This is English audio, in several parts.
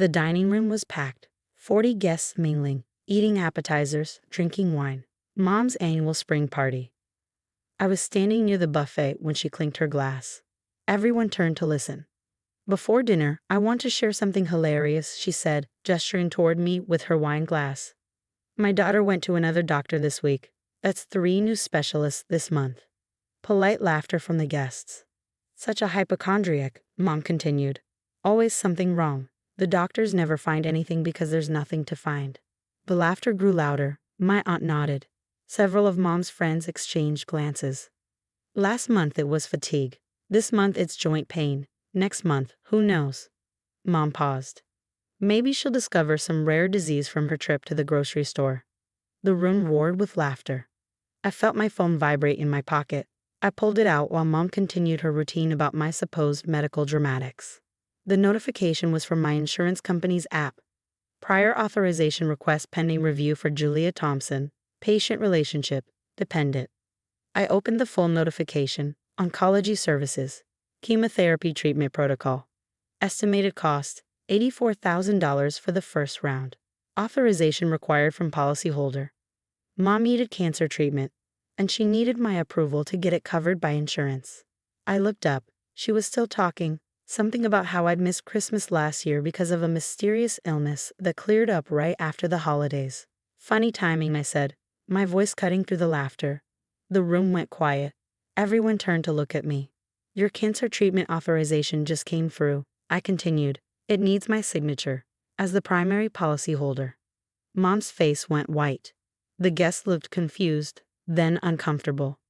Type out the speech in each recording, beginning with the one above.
The dining room was packed, 40 guests mingling, eating appetizers, drinking wine. Mom's annual spring party. I was standing near the buffet when she clinked her glass. Everyone turned to listen. "Before dinner, I want to share something hilarious," she said, gesturing toward me with her wine glass. "My daughter went to another doctor this week. That's 3 new specialists this month." Polite laughter from the guests. "Such a hypochondriac," Mom continued. "Always something wrong. The doctors never find anything because there's nothing to find." The laughter grew louder. My aunt nodded. Several of Mom's friends exchanged glances. "Last month it was fatigue. This month it's joint pain. Next month, who knows?" Mom paused. "Maybe she'll discover some rare disease from her trip to the grocery store." The room roared with laughter. I felt my phone vibrate in my pocket. I pulled it out while Mom continued her routine about my supposed medical dramatics. The notification was from my insurance company's app. Prior authorization request pending review for Julia Thompson. Patient relationship, dependent. I opened the full notification. Oncology services. Chemotherapy treatment protocol. Estimated cost, $84,000 for the first round. Authorization required from policyholder. Mom needed cancer treatment, and she needed my approval to get it covered by insurance. I looked up. She was still talking. Something about how I'd missed Christmas last year because of a mysterious illness that cleared up right after the holidays. "Funny timing," I said, my voice cutting through the laughter. The room went quiet. Everyone turned to look at me. "Your cancer treatment authorization just came through," I continued. "It needs my signature, as the primary policyholder." Mom's face went white. The guests looked confused, then uncomfortable.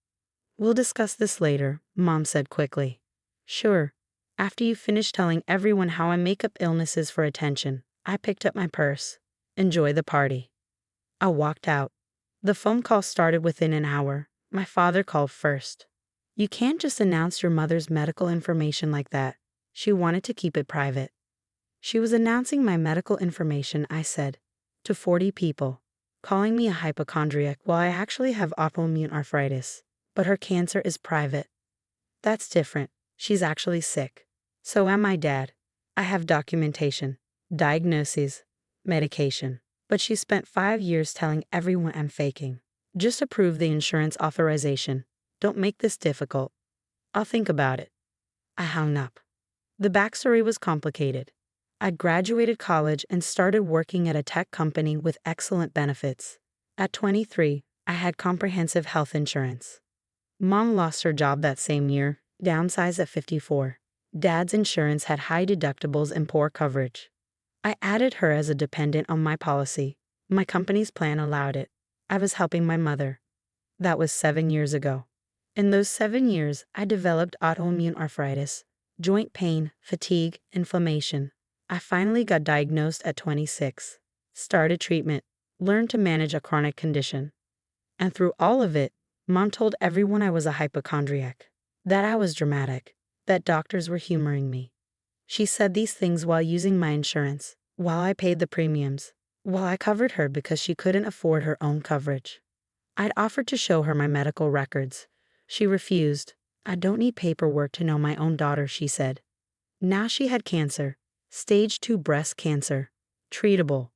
"We'll discuss this later," Mom said quickly. "Sure. After you finish telling everyone how I make up illnesses for attention." I picked up my purse. "Enjoy the party." I walked out. The phone call started within an hour. My father called first. "You can't just announce your mother's medical information like that." She wanted to keep it private. "She was announcing my medical information," I said, "to 40 people, calling me a hypochondriac while I actually have autoimmune arthritis. But her cancer is private." "That's different. She's actually sick." "So am I, Dad. I have documentation, diagnoses, medication." "But she spent 5 years telling everyone I'm faking." "Just approve the insurance authorization. Don't make this difficult." "I'll think about it." I hung up. The backstory was complicated. I graduated college and started working at a tech company with excellent benefits. At 23, I had comprehensive health insurance. Mom lost her job that same year, downsized at 54. Dad's insurance had high deductibles and poor coverage. I added her as a dependent on my policy. My company's plan allowed it. I was helping my mother. That was 7 years ago. In those 7 years, I developed autoimmune arthritis, joint pain, fatigue, inflammation. I finally got diagnosed at 26, started treatment, learned to manage a chronic condition. And through all of it, Mom told everyone I was a hypochondriac, that I was dramatic, that doctors were humoring me. She said these things while using my insurance, while I paid the premiums, while I covered her because she couldn't afford her own coverage. I'd offered to show her my medical records. She refused. "I don't need paperwork to know my own daughter," she said. Now she had cancer, stage 2 breast cancer, treatable.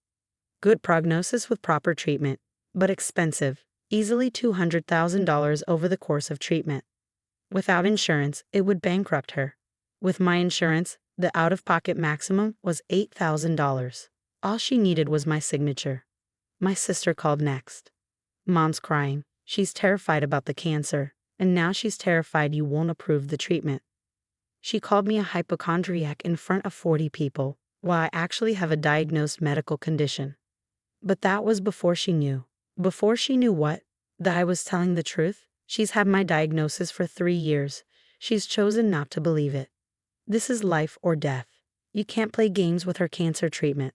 Good prognosis with proper treatment, but expensive, easily $200,000 over the course of treatment. Without insurance, it would bankrupt her. With my insurance, the out-of-pocket maximum was $8,000. All she needed was my signature. My sister called next. "Mom's crying. She's terrified about the cancer, and now she's terrified you won't approve the treatment." She called me a hypochondriac in front of 40 people, while I actually have a diagnosed medical condition. But that was before she knew. Before she knew what? That I was telling the truth? She's had my diagnosis for 3 years. She's chosen not to believe it. This is life or death. You can't play games with her cancer treatment.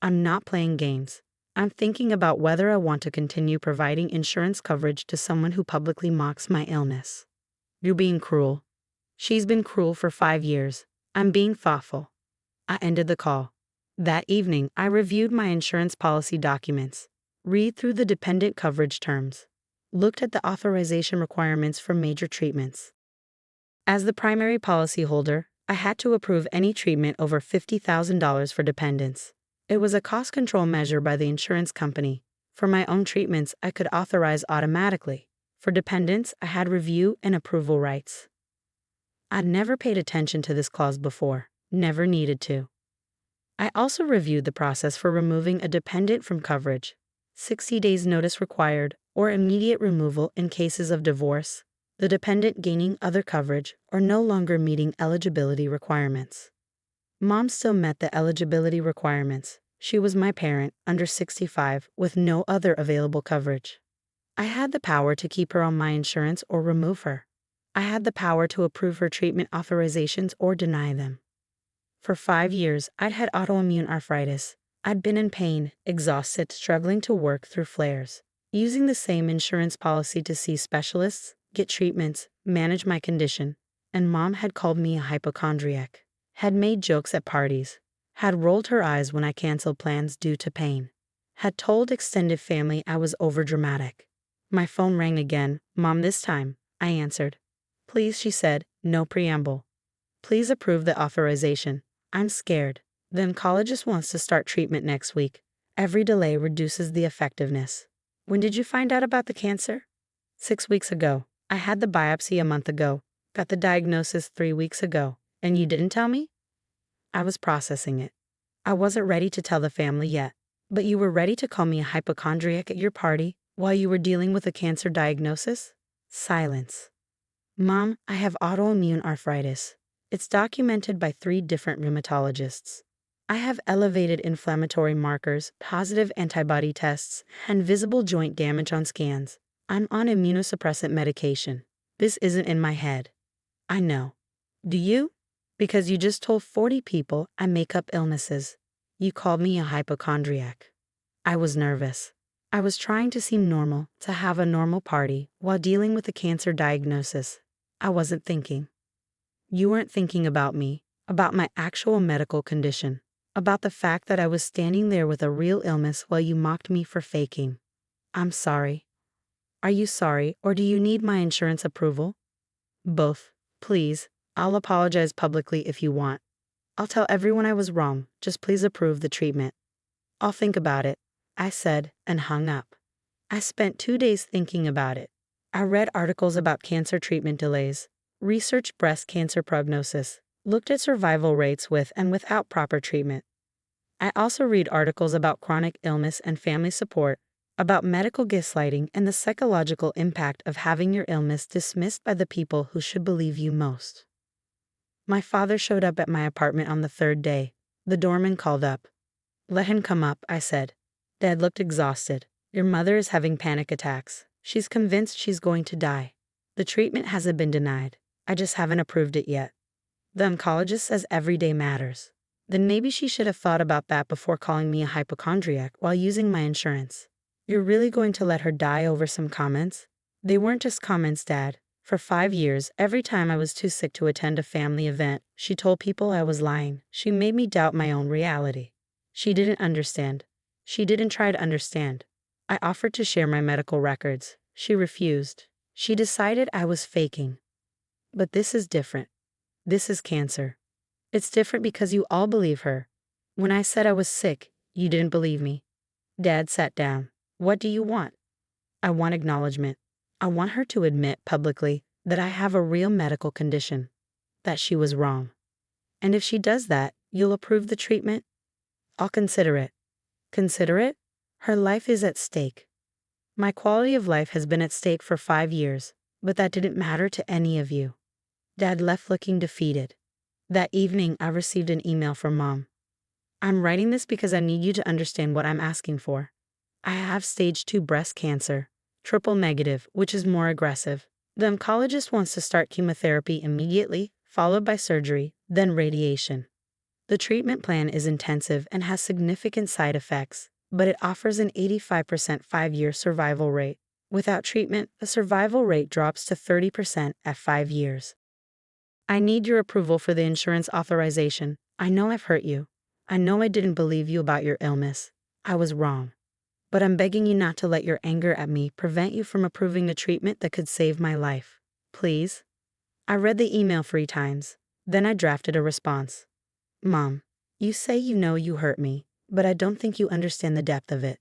I'm not playing games. I'm thinking about whether I want to continue providing insurance coverage to someone who publicly mocks my illness. "You're being cruel." "She's been cruel for 5 years. I'm being thoughtful." I ended the call. That evening, I reviewed my insurance policy documents, read through the dependent coverage terms, looked at the authorization requirements for major treatments. As the primary policyholder, I had to approve any treatment over $50,000 for dependents. It was a cost control measure by the insurance company. For my own treatments, I could authorize automatically. For dependents, I had review and approval rights. I'd never paid attention to this clause before, never needed to. I also reviewed the process for removing a dependent from coverage. 60 days notice required, or immediate removal in cases of divorce, the dependent gaining other coverage, or no longer meeting eligibility requirements. Mom still met the eligibility requirements. She was my parent, under 65, with no other available coverage. I had the power to keep her on my insurance or remove her. I had the power to approve her treatment authorizations or deny them. For 5 years, I'd had autoimmune arthritis. I'd been in pain, exhausted, struggling to work through flares. Using the same insurance policy to see specialists, get treatments, manage my condition, and Mom had called me a hypochondriac, had made jokes at parties, had rolled her eyes when I canceled plans due to pain, had told extended family I was overdramatic. My phone rang again. Mom, this time, I answered. Please, she said, no preamble. Please approve the authorization. I'm scared. The oncologist wants to start treatment next week. Every delay reduces the effectiveness. When did you find out about the cancer? 6 weeks ago. I had the biopsy a month ago. Got the diagnosis 3 weeks ago. And you didn't tell me? I was processing it. I wasn't ready to tell the family yet. But you were ready to call me a hypochondriac at your party while you were dealing with a cancer diagnosis? Silence. Mom, I have autoimmune arthritis. It's documented by 3 different rheumatologists. I have elevated inflammatory markers, positive antibody tests, and visible joint damage on scans. I'm on immunosuppressant medication. This isn't in my head. I know. Do you? Because you just told 40 people I make up illnesses. You called me a hypochondriac. I was nervous. I was trying to seem normal, to have a normal party, while dealing with a cancer diagnosis. I wasn't thinking. You weren't thinking about me, about my actual medical condition, about the fact that I was standing there with a real illness while you mocked me for faking. I'm sorry. Are you sorry, or do you need my insurance approval? Both. Please, I'll apologize publicly if you want. I'll tell everyone I was wrong, just please approve the treatment. I'll think about it, I said, and hung up. I spent 2 days thinking about it. I read articles about cancer treatment delays, researched breast cancer prognosis, looked at survival rates with and without proper treatment. I also read articles about chronic illness and family support, about medical gaslighting and the psychological impact of having your illness dismissed by the people who should believe you most. My father showed up at my apartment on the 3rd day. The doorman called up. Let him come up, I said. Dad looked exhausted. Your mother is having panic attacks. She's convinced she's going to die. The treatment hasn't been denied. I just haven't approved it yet. The oncologist says every day matters. Then maybe she should have thought about that before calling me a hypochondriac while using my insurance. You're really going to let her die over some comments? They weren't just comments, Dad. For 5 years, every time I was too sick to attend a family event, she told people I was lying. She made me doubt my own reality. She didn't understand. She didn't try to understand. I offered to share my medical records. She refused. She decided I was faking. But this is different. This is cancer. It's different because you all believe her. When I said I was sick, you didn't believe me. Dad sat down. What do you want? I want acknowledgement. I want her to admit publicly that I have a real medical condition, that she was wrong. And if she does that, you'll approve the treatment? I'll consider it. Consider it? Her life is at stake. My quality of life has been at stake for 5 years, but that didn't matter to any of you. Dad left looking defeated. That evening, I received an email from Mom. I'm writing this because I need you to understand what I'm asking for. I have stage 2 breast cancer, triple negative, which is more aggressive. The oncologist wants to start chemotherapy immediately, followed by surgery, then radiation. The treatment plan is intensive and has significant side effects, but it offers an 85% 5-year survival rate. Without treatment, the survival rate drops to 30% at 5 years. I need your approval for the insurance authorization. I know I've hurt you. I know I didn't believe you about your illness. I was wrong. But I'm begging you not to let your anger at me prevent you from approving the treatment that could save my life. Please? I read the email 3 times. Then I drafted a response. Mom, you say you know you hurt me, but I don't think you understand the depth of it.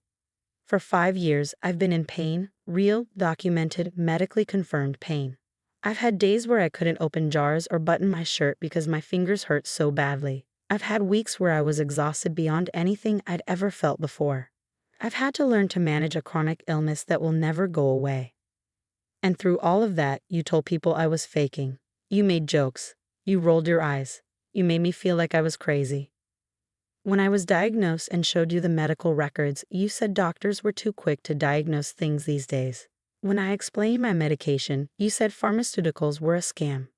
For 5 years, I've been in pain, real, documented, medically confirmed pain. I've had days where I couldn't open jars or button my shirt because my fingers hurt so badly. I've had weeks where I was exhausted beyond anything I'd ever felt before. I've had to learn to manage a chronic illness that will never go away. And through all of that, you told people I was faking. You made jokes. You rolled your eyes. You made me feel like I was crazy. When I was diagnosed and showed you the medical records, you said doctors were too quick to diagnose things these days. When I explained my medication, you said pharmaceuticals were a scam.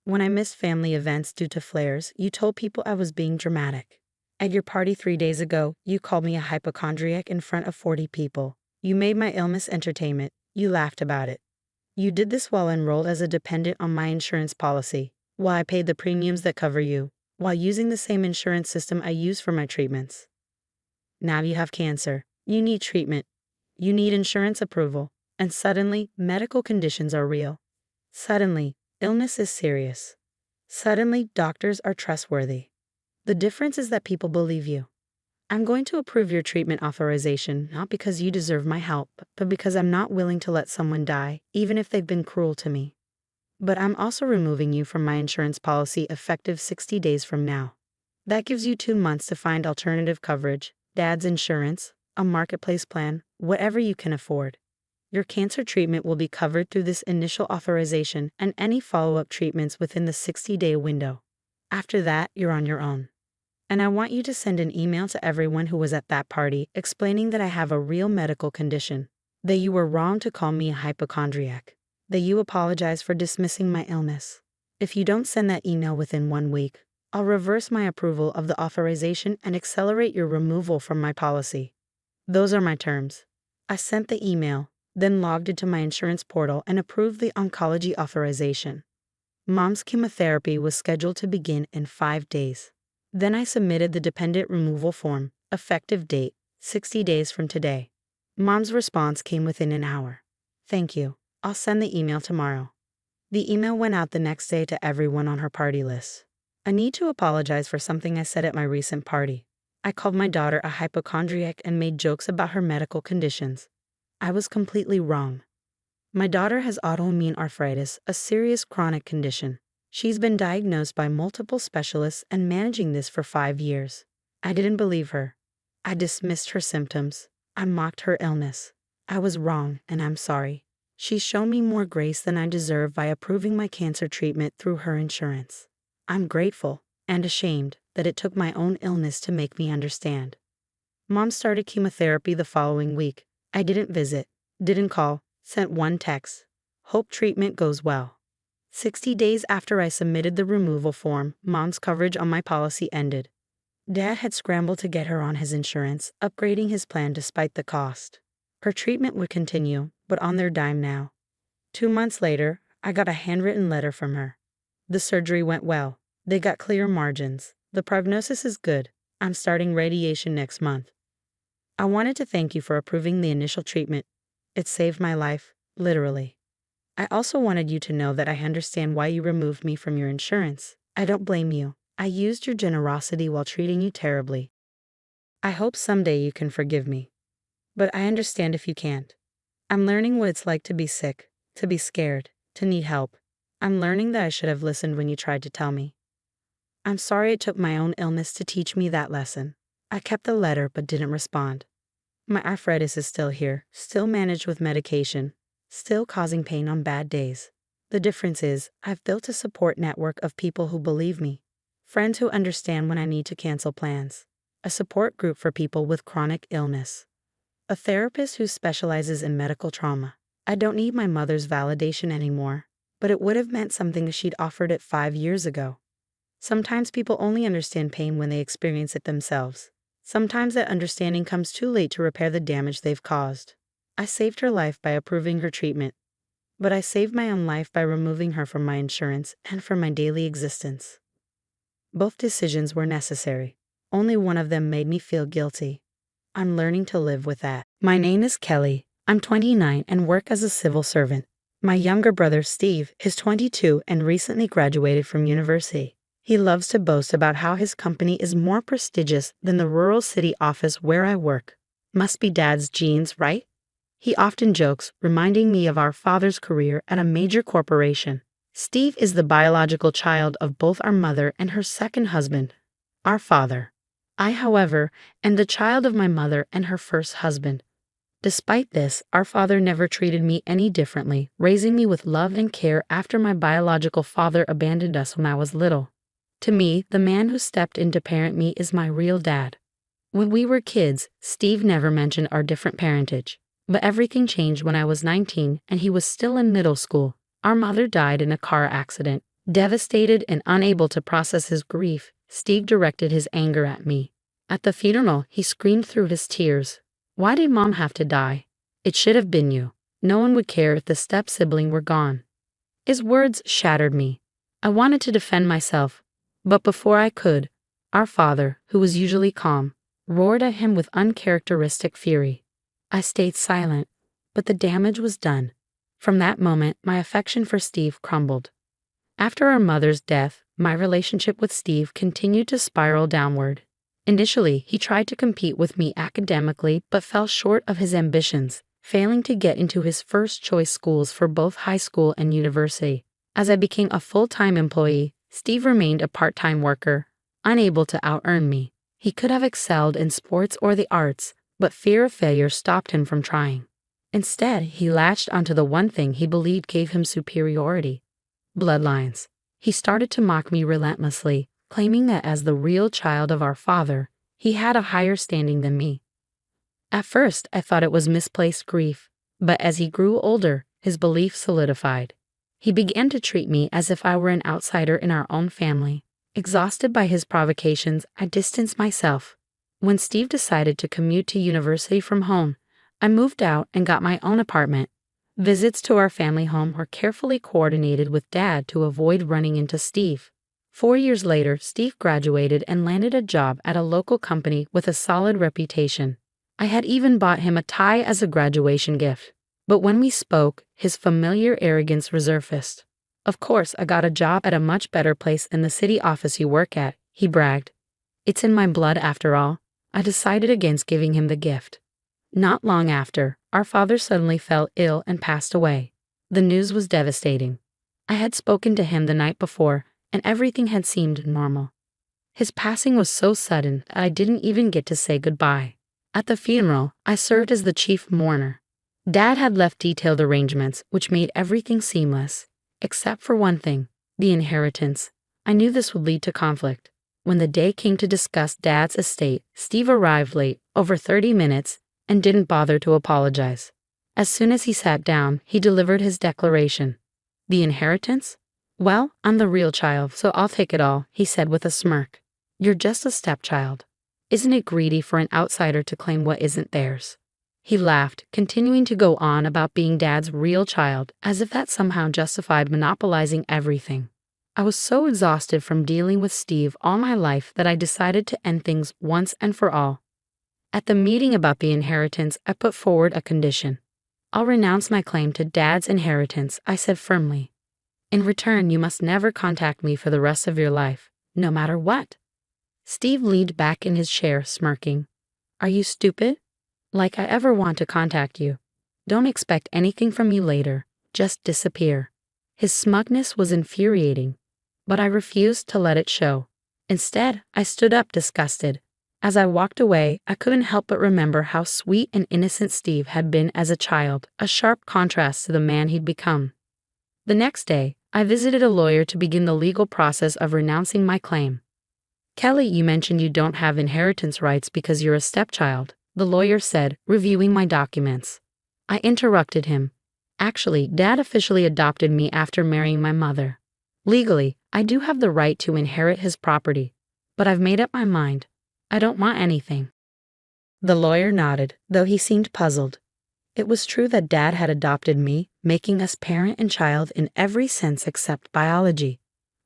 When I missed family events due to flares, you told people I was being dramatic. At your party 3 days ago, you called me a hypochondriac in front of 40 people. You made my illness entertainment. You laughed about it. You did this while enrolled as a dependent on my insurance policy, while I paid the premiums that cover you, while using the same insurance system I use for my treatments. Now you have cancer. You need treatment. You need insurance approval. And suddenly, medical conditions are real. Suddenly, illness is serious. Suddenly, doctors are trustworthy. The difference is that people believe you. I'm going to approve your treatment authorization, not because you deserve my help, but because I'm not willing to let someone die, even if they've been cruel to me. But I'm also removing you from my insurance policy effective 60 days from now. That gives you 2 months to find alternative coverage, dad's insurance, a marketplace plan, whatever you can afford. Your cancer treatment will be covered through this initial authorization and any follow-up treatments within the 60-day window. After that, you're on your own. And I want you to send an email to everyone who was at that party explaining that I have a real medical condition, that you were wrong to call me a hypochondriac, that you apologize for dismissing my illness. If you don't send that email within 1 week, I'll reverse my approval of the authorization and accelerate your removal from my policy. Those are my terms. I sent the email, then logged into my insurance portal and approved the oncology authorization. Mom's chemotherapy was scheduled to begin in 5 days. Then I submitted the dependent removal form, effective date, 60 days from today. Mom's response came within an hour. Thank you. I'll send the email tomorrow. The email went out the next day to everyone on her party list. I need to apologize for something I said at my recent party. I called my daughter a hypochondriac and made jokes about her medical conditions. I was completely wrong. My daughter has autoimmune arthritis, a serious chronic condition. She's been diagnosed by multiple specialists and managing this for 5 years. I didn't believe her. I dismissed her symptoms. I mocked her illness. I was wrong, and I'm sorry. She's shown me more grace than I deserve by approving my cancer treatment through her insurance. I'm grateful and ashamed that it took my own illness to make me understand. Mom started chemotherapy the following week. I didn't visit, didn't call, sent 1 text. Hope treatment goes well. 60 days after I submitted the removal form, Mom's coverage on my policy ended. Dad had scrambled to get her on his insurance, upgrading his plan despite the cost. Her treatment would continue, but on their dime now. 2 months later, I got a handwritten letter from her. The surgery went well. They got clear margins. The prognosis is good. I'm starting radiation next month. I wanted to thank you for approving the initial treatment. It saved my life, literally. I also wanted you to know that I understand why you removed me from your insurance. I don't blame you. I used your generosity while treating you terribly. I hope someday you can forgive me. But I understand if you can't. I'm learning what it's like to be sick, to be scared, to need help. I'm learning that I should have listened when you tried to tell me. I'm sorry it took my own illness to teach me that lesson. I kept the letter but didn't respond. My arthritis is still here, still managed with medication, still causing pain on bad days. The difference is, I've built a support network of people who believe me, friends who understand when I need to cancel plans, a support group for people with chronic illness, a therapist who specializes in medical trauma. I don't need my mother's validation anymore, but it would have meant something if she'd offered it 5 years ago. Sometimes people only understand pain when they experience it themselves. Sometimes that understanding comes too late to repair the damage they've caused. I saved her life by approving her treatment, but I saved my own life by removing her from my insurance and from my daily existence. Both decisions were necessary. Only one of them made me feel guilty. I'm learning to live with that. My name is Kelly. I'm 29 and work as a civil servant. My younger brother Steve is 22 and recently graduated from university. He loves to boast about how his company is more prestigious than the rural city office where I work. Must be Dad's genes, right? He often jokes, reminding me of our father's career at a major corporation. Steve is the biological child of both our mother and her second husband, our father. I, however, am the child of my mother and her first husband. Despite this, our father never treated me any differently, raising me with love and care after my biological father abandoned us when I was little. To me, the man who stepped in to parent me is my real dad. When we were kids, Steve never mentioned our different parentage. But everything changed when I was 19 and he was still in middle school. Our mother died in a car accident. Devastated and unable to process his grief, Steve directed his anger at me. At the funeral, he screamed through his tears, "Why did Mom have to die? It should have been you. No one would care if the step-sibling were gone." His words shattered me. I wanted to defend myself, but before I could, our father, who was usually calm, roared at him with uncharacteristic fury. I stayed silent, but the damage was done. From that moment, my affection for Steve crumbled. After our mother's death, my relationship with Steve continued to spiral downward. Initially, he tried to compete with me academically but fell short of his ambitions, failing to get into his first-choice schools for both high school and university. As I became a full-time employee, Steve remained a part-time worker, unable to out-earn me. He could have excelled in sports or the arts, but fear of failure stopped him from trying. Instead, he latched onto the one thing he believed gave him superiority: bloodlines. He started to mock me relentlessly, claiming that as the real child of our father, he had a higher standing than me. At first, I thought it was misplaced grief, but as he grew older, his belief solidified. He began to treat me as if I were an outsider in our own family. Exhausted by his provocations, I distanced myself. When Steve decided to commute to university from home, I moved out and got my own apartment. Visits to our family home were carefully coordinated with Dad to avoid running into Steve. 4 years later, Steve graduated and landed a job at a local company with a solid reputation. I had even bought him a tie as a graduation gift. But when we spoke, his familiar arrogance resurfaced. "Of course, I got a job at a much better place than the city office you work at," he bragged. "It's in my blood after all." I decided against giving him the gift. Not long after, our father suddenly fell ill and passed away. The news was devastating. I had spoken to him the night before, and everything had seemed normal. His passing was so sudden that I didn't even get to say goodbye. At the funeral, I served as the chief mourner. Dad had left detailed arrangements, which made everything seamless, except for one thing: the inheritance. I knew this would lead to conflict. When the day came to discuss Dad's estate, Steve arrived late, over 30 minutes, and didn't bother to apologize. As soon as he sat down, he delivered his declaration. "The inheritance? Well, I'm the real child, so I'll take it all," he said with a smirk. "You're just a stepchild. Isn't it greedy for an outsider to claim what isn't theirs?" He laughed, continuing to go on about being Dad's real child, as if that somehow justified monopolizing everything. I was so exhausted from dealing with Steve all my life that I decided to end things once and for all. At the meeting about the inheritance, I put forward a condition. "I'll renounce my claim to Dad's inheritance," I said firmly. "In return, you must never contact me for the rest of your life, no matter what." Steve leaned back in his chair, smirking. "Are you stupid? Like I ever want to contact you. Don't expect anything from me later. Just disappear." His smugness was infuriating, but I refused to let it show. Instead, I stood up disgusted. As I walked away, I couldn't help but remember how sweet and innocent Steve had been as a child, a sharp contrast to the man he'd become. The next day, I visited a lawyer to begin the legal process of renouncing my claim. "Kelly, you mentioned you don't have inheritance rights because you're a stepchild," the lawyer said, reviewing my documents. I interrupted him. "Actually, Dad officially adopted me after marrying my mother. Legally, I do have the right to inherit his property, but I've made up my mind. I don't want anything." The lawyer nodded, though he seemed puzzled. It was true that Dad had adopted me, making us parent and child in every sense except biology.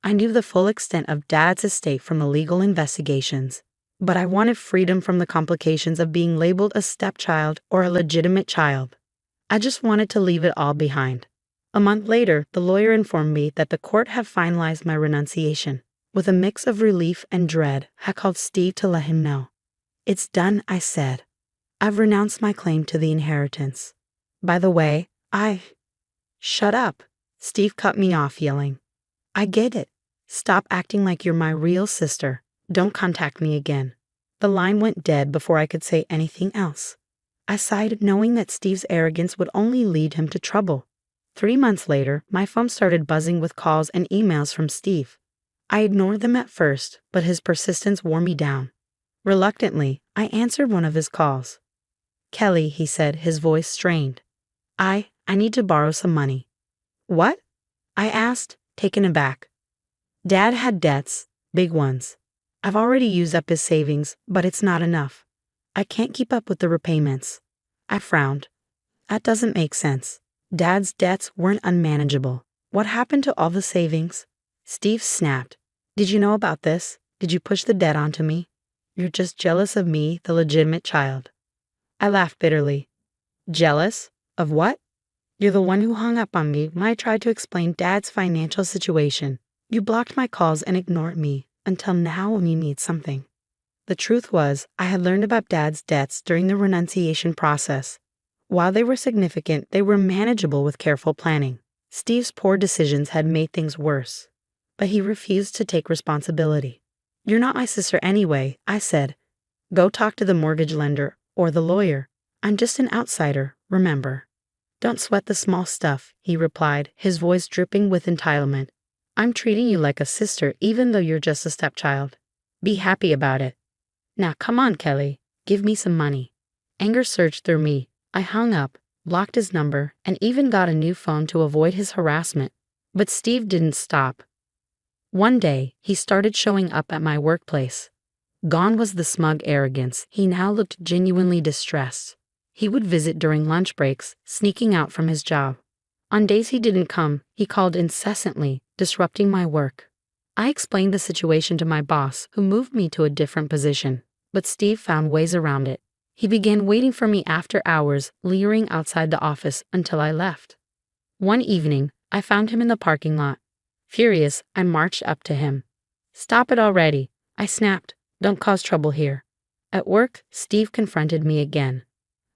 I knew the full extent of Dad's estate from the legal investigations, but I wanted freedom from the complications of being labeled a stepchild or a legitimate child. I just wanted to leave it all behind. A month later, the lawyer informed me that the court had finalized my renunciation. With a mix of relief and dread, I called Steve to let him know. "It's done," I said. "I've renounced my claim to the inheritance. By the way, Shut up." Steve cut me off, yelling. "I get it. Stop acting like you're my real sister. Don't contact me again." The line went dead before I could say anything else. I sighed, knowing that Steve's arrogance would only lead him to trouble. 3 months later, my phone started buzzing with calls and emails from Steve. I ignored them at first, but his persistence wore me down. Reluctantly, I answered one of his calls. "Kelly," he said, his voice strained. I need to borrow some money." "What?" I asked, taken aback. "Dad had debts, big ones. I've already used up his savings, but it's not enough. I can't keep up with the repayments." I frowned. "That doesn't make sense. Dad's debts weren't unmanageable. What happened to all the savings?" Steve snapped. "Did you know about this? Did you push the debt onto me? You're just jealous of me, the legitimate child." I laughed bitterly. "Jealous? Of what? You're the one who hung up on me when I tried to explain Dad's financial situation. You blocked my calls and ignored me, until now when you need something." The truth was, I had learned about Dad's debts during the renunciation process. While they were significant, they were manageable with careful planning. Steve's poor decisions had made things worse. But he refused to take responsibility. "You're not my sister anyway," I said. "Go talk to the mortgage lender or the lawyer. I'm just an outsider, remember." "Don't sweat the small stuff," he replied, his voice dripping with entitlement. "I'm treating you like a sister even though you're just a stepchild. Be happy about it. Now come on, Kelly, give me some money." Anger surged through me. I hung up, blocked his number, and even got a new phone to avoid his harassment. But Steve didn't stop. One day, he started showing up at my workplace. Gone was the smug arrogance. He now looked genuinely distressed. He would visit during lunch breaks, sneaking out from his job. On days he didn't come, he called incessantly, disrupting my work. I explained the situation to my boss, who moved me to a different position. But Steve found ways around it. He began waiting for me after hours, leering outside the office until I left. One evening, I found him in the parking lot. Furious, I marched up to him. "Stop it already," I snapped. "Don't cause trouble here." At work, Steve confronted me again.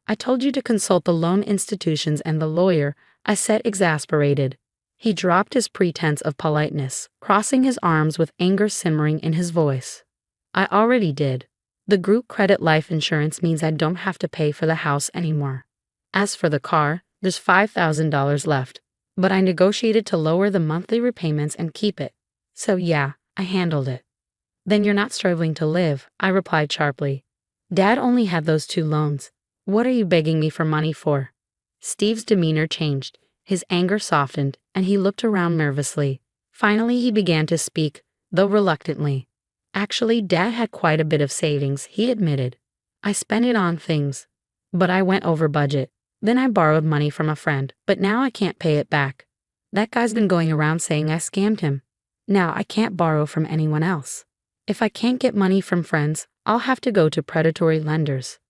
"I told you to consult the loan institutions and the lawyer," I said, exasperated. He dropped his pretense of politeness, crossing his arms with anger simmering in his voice. "I already did. The group credit life insurance means I don't have to pay for the house anymore. As for the car, there's $5,000 left, but I negotiated to lower the monthly repayments and keep it. So yeah, I handled it." "Then you're not struggling to live," I replied sharply. "Dad only had those 2 loans. What are you begging me for money for?" Steve's demeanor changed. His anger softened, and he looked around nervously. Finally, he began to speak, though reluctantly. "Actually, Dad had quite a bit of savings," he admitted. "I spent it on things, but I went over budget. Then I borrowed money from a friend, but now I can't pay it back. That guy's been going around saying I scammed him. Now I can't borrow from anyone else. If I can't get money from friends, I'll have to go to predatory lenders.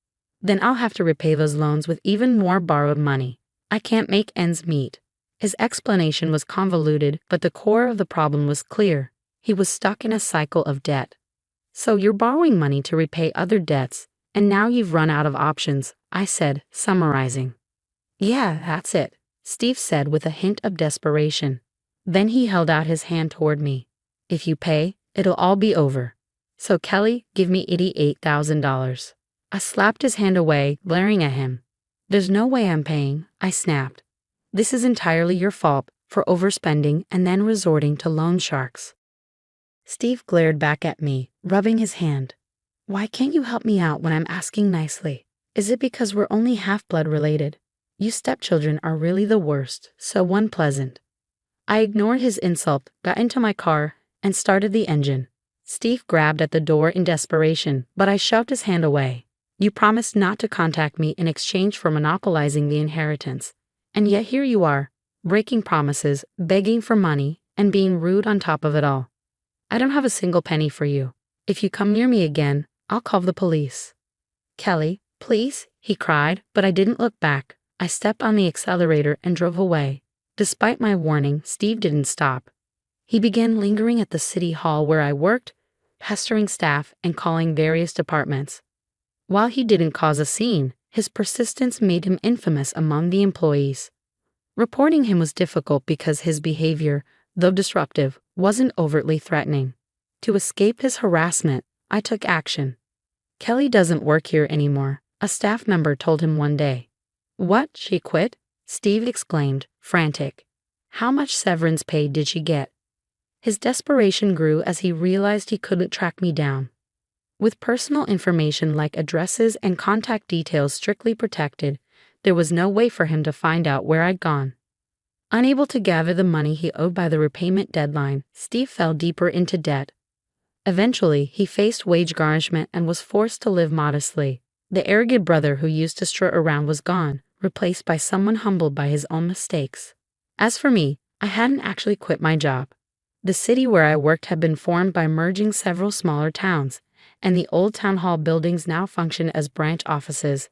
Then I'll have to repay those loans with even more borrowed money. I can't make ends meet." His explanation was convoluted, but the core of the problem was clear. He was stuck in a cycle of debt. "So you're borrowing money to repay other debts, and now you've run out of options," I said, summarizing. "Yeah, that's it," Steve said with a hint of desperation. Then he held out his hand toward me. "If you pay, it'll all be over. So Kelly, give me $88,000. I slapped his hand away, glaring at him. "There's no way I'm paying," I snapped. "This is entirely your fault for overspending and then resorting to loan sharks." Steve glared back at me, rubbing his hand. "Why can't you help me out when I'm asking nicely? Is it because we're only half-blood related? You stepchildren are really the worst, so unpleasant." I ignored his insult, got into my car, and started the engine. Steve grabbed at the door in desperation, but I shoved his hand away. "You promised not to contact me in exchange for monopolizing the inheritance. And yet here you are, breaking promises, begging for money, and being rude on top of it all. I don't have a single penny for you. If you come near me again, I'll call the police." "Kelly, please," he cried, but I didn't look back. I stepped on the accelerator and drove away. Despite my warning, Steve didn't stop. He began lingering at the city hall where I worked, pestering staff and calling various departments. While he didn't cause a scene, his persistence made him infamous among the employees. Reporting him was difficult because his behavior, though disruptive, wasn't overtly threatening. To escape his harassment, I took action. "Kelly doesn't work here anymore," a staff member told him one day. "What, she quit?" Steve exclaimed, frantic. "How much severance pay did she get?" His desperation grew as he realized he couldn't track me down. With personal information like addresses and contact details strictly protected, there was no way for him to find out where I'd gone. Unable to gather the money he owed by the repayment deadline, Steve fell deeper into debt. Eventually, he faced wage garnishment and was forced to live modestly. The arrogant brother who used to strut around was gone, replaced by someone humbled by his own mistakes. As for me, I hadn't actually quit my job. The city where I worked had been formed by merging several smaller towns, and the old town hall buildings now function as branch offices.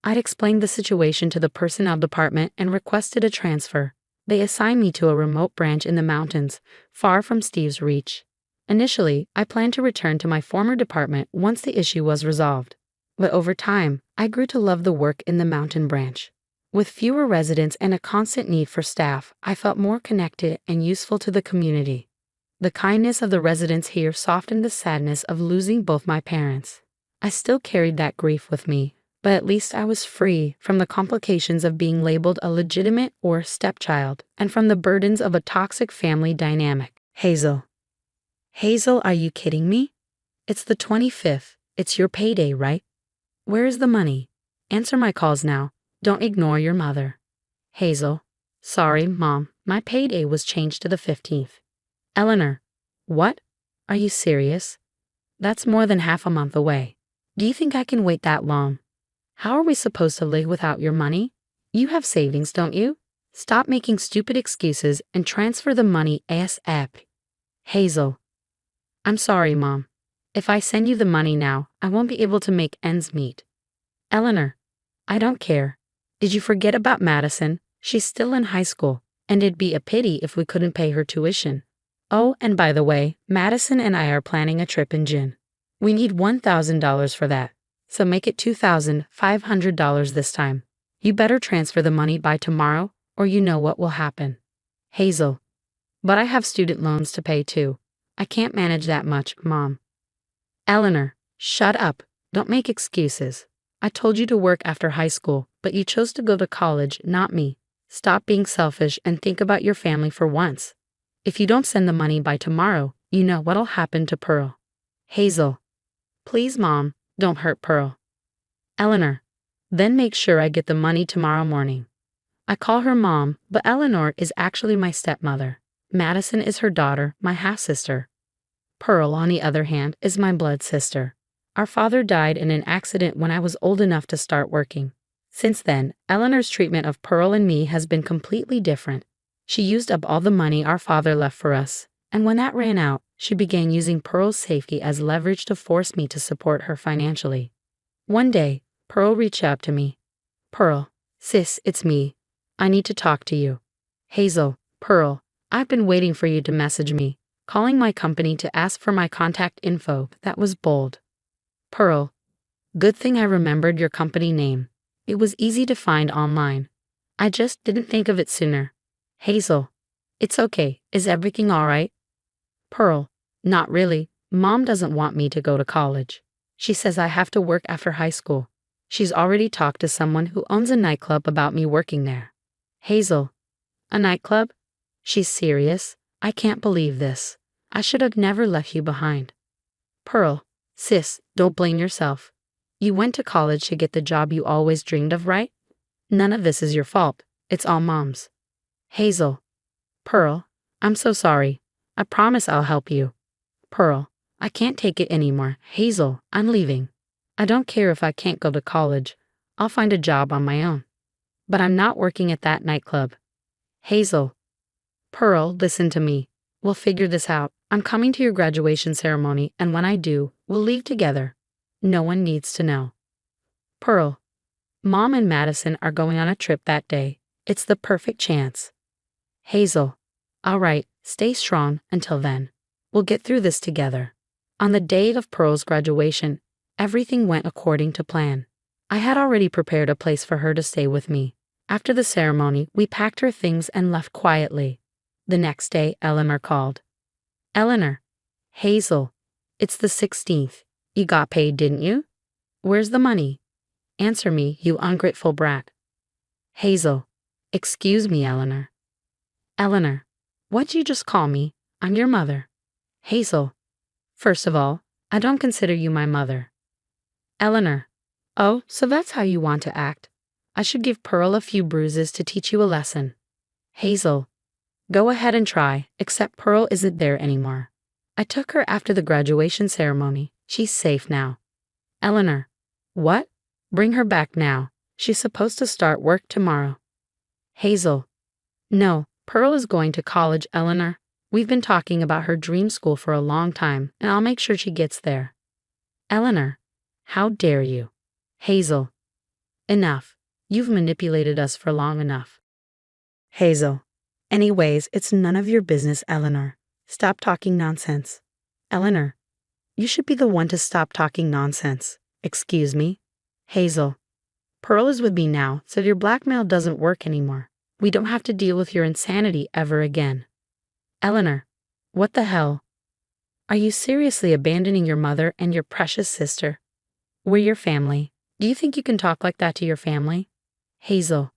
I'd explained the situation to the personnel department and requested a transfer. They assigned me to a remote branch in the mountains, far from Steve's reach. Initially, I planned to return to my former department once the issue was resolved. But over time, I grew to love the work in the mountain branch. With fewer residents and a constant need for staff, I felt more connected and useful to the community. The kindness of the residents here softened the sadness of losing both my parents. I still carried that grief with me, but at least I was free from the complications of being labeled a legitimate or stepchild and from the burdens of a toxic family dynamic. Hazel. Hazel, are you kidding me? It's the 25th. It's your payday, right? Where is the money? Answer my calls now. Don't ignore your mother. Hazel. Sorry, Mom. My payday was changed to the 15th. Eleanor. What? Are you serious? That's more than half a month away. Do you think I can wait that long? How are we supposed to live without your money? You have savings, don't you? Stop making stupid excuses and transfer the money ASAP. Hazel. I'm sorry, Mom. If I send you the money now, I won't be able to make ends meet. Eleanor. I don't care. Did you forget about Madison? She's still in high school, and it'd be a pity if we couldn't pay her tuition. Oh, and by the way, Madison and I are planning a trip in June. We need $1,000 for that, so make it $2,500 this time. You better transfer the money by tomorrow, or you know what will happen. Hazel. But I have student loans to pay too. I can't manage that much, Mom. Eleanor. Shut up. Don't make excuses. I told you to work after high school, but you chose to go to college, not me. Stop being selfish and think about your family for once. If you don't send the money by tomorrow, you know what'll happen to Pearl. Hazel. Please, Mom, don't hurt Pearl. Eleanor. Then make sure I get the money tomorrow morning. I call her Mom, but Eleanor is actually my stepmother. Madison is her daughter, my half-sister. Pearl, on the other hand, is my blood sister. Our father died in an accident when I was old enough to start working. Since then, Eleanor's treatment of Pearl and me has been completely different. She used up all the money our father left for us, and when that ran out, she began using Pearl's safety as leverage to force me to support her financially. One day, Pearl reached out to me. Pearl, sis, it's me. I need to talk to you. Hazel, Pearl, I've been waiting for you to message me, calling my company to ask for my contact info. That was bold. Pearl, good thing I remembered your company name. It was easy to find online. I just didn't think of it sooner. Hazel, it's okay. Is everything all right? Pearl, not really. Mom doesn't want me to go to college. She says I have to work after high school. She's already talked to someone who owns a nightclub about me working there. Hazel, a nightclub? She's serious? I can't believe this. I should have never left you behind. Pearl, sis, don't blame yourself. You went to college to get the job you always dreamed of, right? None of this is your fault. It's all Mom's. Hazel. Pearl, I'm so sorry. I promise I'll help you. Pearl, I can't take it anymore. Hazel, I'm leaving. I don't care if I can't go to college. I'll find a job on my own. But I'm not working at that nightclub. Hazel. Pearl, listen to me. We'll figure this out. I'm coming to your graduation ceremony, and when I do, we'll leave together. No one needs to know. Pearl. Mom and Madison are going on a trip that day. It's the perfect chance. Hazel. All right, stay strong until then. We'll get through this together. On the day of Pearl's graduation, everything went according to plan. I had already prepared a place for her to stay with me. After the ceremony, we packed her things and left quietly. The next day, Eleanor called. Eleanor. Hazel. It's the 16th. You got paid, didn't you? Where's the money? Answer me, you ungrateful brat. Hazel. Excuse me, Eleanor. Eleanor. What'd you just call me? I'm your mother. Hazel. First of all, I don't consider you my mother. Eleanor. Oh, so that's how you want to act. I should give Pearl a few bruises to teach you a lesson. Hazel. Go ahead and try, except Pearl isn't there anymore. I took her after the graduation ceremony. She's safe now. Eleanor. What? Bring her back now. She's supposed to start work tomorrow. Hazel. No, Pearl is going to college, Eleanor. We've been talking about her dream school for a long time, and I'll make sure she gets there. Eleanor. How dare you? Hazel. Enough. You've manipulated us for long enough. Hazel. Anyways, it's none of your business, Eleanor. Stop talking nonsense. Eleanor. You should be the one to stop talking nonsense. Excuse me? Hazel. Pearl is with me now, so your blackmail doesn't work anymore. We don't have to deal with your insanity ever again. Eleanor. What the hell? Are you seriously abandoning your mother and your precious sister? We're your family. Do you think you can talk like that to your family? Hazel.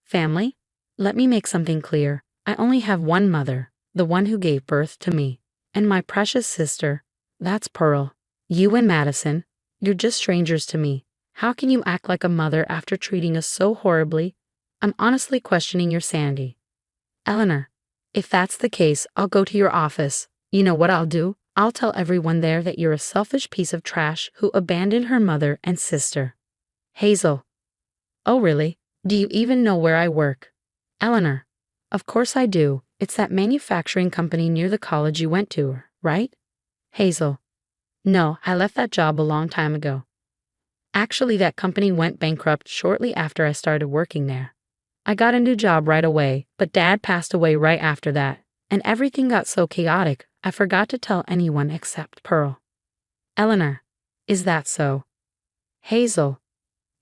Family? Let me make something clear. I only have one mother, the one who gave birth to me. And my precious sister, that's Pearl. You and Madison, you're just strangers to me. How can you act like a mother after treating us so horribly? I'm honestly questioning your sanity. Eleanor. If that's the case, I'll go to your office. You know what I'll do? I'll tell everyone there that you're a selfish piece of trash who abandoned her mother and sister. Hazel. Oh really? Do you even know where I work? Eleanor. Of course I do. It's that manufacturing company near the college you went to, right? Hazel. No, I left that job a long time ago. Actually, that company went bankrupt shortly after I started working there. I got a new job right away, but Dad passed away right after that, and everything got so chaotic, I forgot to tell anyone except Pearl. Eleanor. Is that so? Hazel.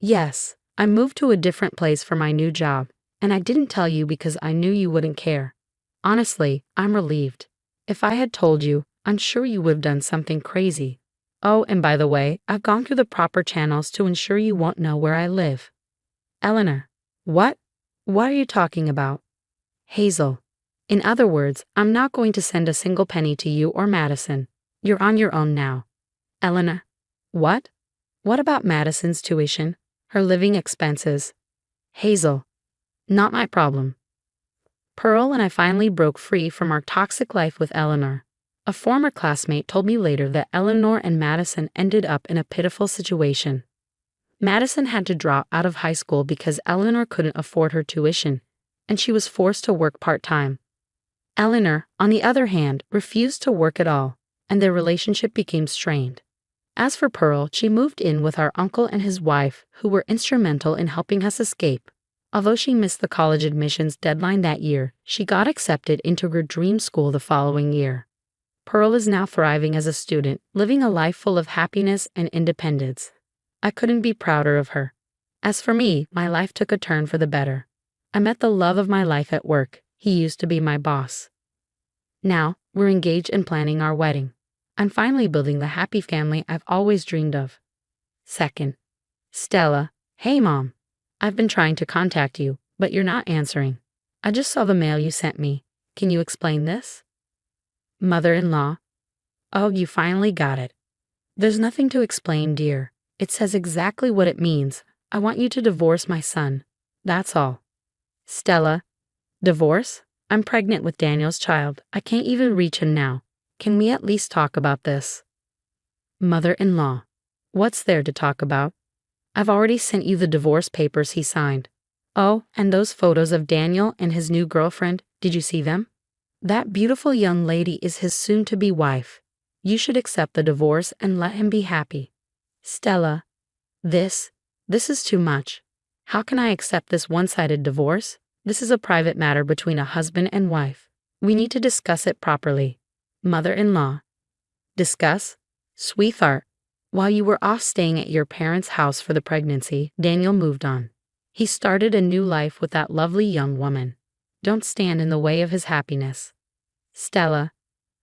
Yes, I moved to a different place for my new job, and I didn't tell you because I knew you wouldn't care. Honestly, I'm relieved. If I had told you, I'm sure you would have done something crazy. Oh, and by the way, I've gone through the proper channels to ensure you won't know where I live. Eleanor. What? What are you talking about? Hazel. In other words, I'm not going to send a single penny to you or Madison. You're on your own now. Eleanor. What? What about Madison's tuition? Her living expenses? Hazel. Not my problem. Pearl and I finally broke free from our toxic life with Eleanor. A former classmate told me later that Eleanor and Madison ended up in a pitiful situation. Madison had to drop out of high school because Eleanor couldn't afford her tuition, and she was forced to work part-time. Eleanor, on the other hand, refused to work at all, and their relationship became strained. As for Pearl, she moved in with our uncle and his wife, who were instrumental in helping us escape. Although she missed the college admissions deadline that year, she got accepted into her dream school the following year. Pearl is now thriving as a student, living a life full of happiness and independence. I couldn't be prouder of her. As for me, my life took a turn for the better. I met the love of my life at work. He used to be my boss. Now, we're engaged and planning our wedding. I'm finally building the happy family I've always dreamed of. Second. Stella. Hey Mom. I've been trying to contact you, but you're not answering. I just saw the mail you sent me. Can you explain this? Mother-in-law. Oh, you finally got it. There's nothing to explain, dear. It says exactly what it means. I want you to divorce my son. That's all. Stella. Divorce? I'm pregnant with Daniel's child. I can't even reach him now. Can we at least talk about this? Mother-in-law. What's there to talk about? I've already sent you the divorce papers he signed. Oh, and those photos of Daniel and his new girlfriend, did you see them? That beautiful young lady is his soon-to-be wife. You should accept the divorce and let him be happy. Stella. This is too much. How can I accept this one-sided divorce? This is a private matter between a husband and wife. We need to discuss it properly. Mother-in-law. Discuss? Sweetheart, while you were off staying at your parents' house for the pregnancy, Daniel moved on. He started a new life with that lovely young woman. Don't stand in the way of his happiness. Stella.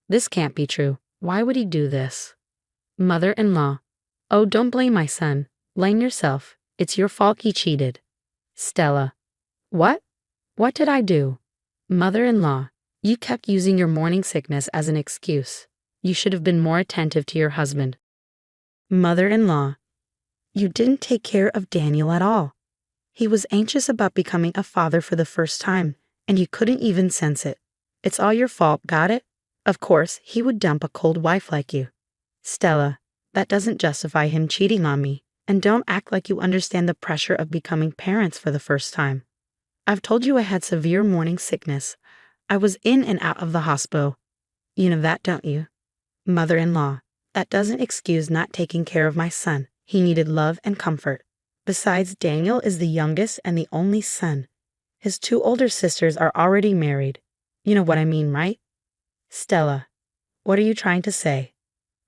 This can't be true. Why would he do this? Mother-in-law. Oh, don't blame my son. Blame yourself. It's your fault he cheated. Stella. What? What did I do? Mother-in-law. You kept using your morning sickness as an excuse. You should have been more attentive to your husband. Mother-in-law. You didn't take care of Daniel at all. He was anxious about becoming a father for the first time, and you couldn't even sense it. It's all your fault, got it? Of course, he would dump a cold wife like you. Stella, that doesn't justify him cheating on me, and don't act like you understand the pressure of becoming parents for the first time. I've told you I had severe morning sickness. I was in and out of the hospital. You know that, don't you? Mother-in-law, that doesn't excuse not taking care of my son. He needed love and comfort. Besides, Daniel is the youngest and the only son. His 2 older sisters are already married. You know what I mean, right? Stella, what are you trying to say?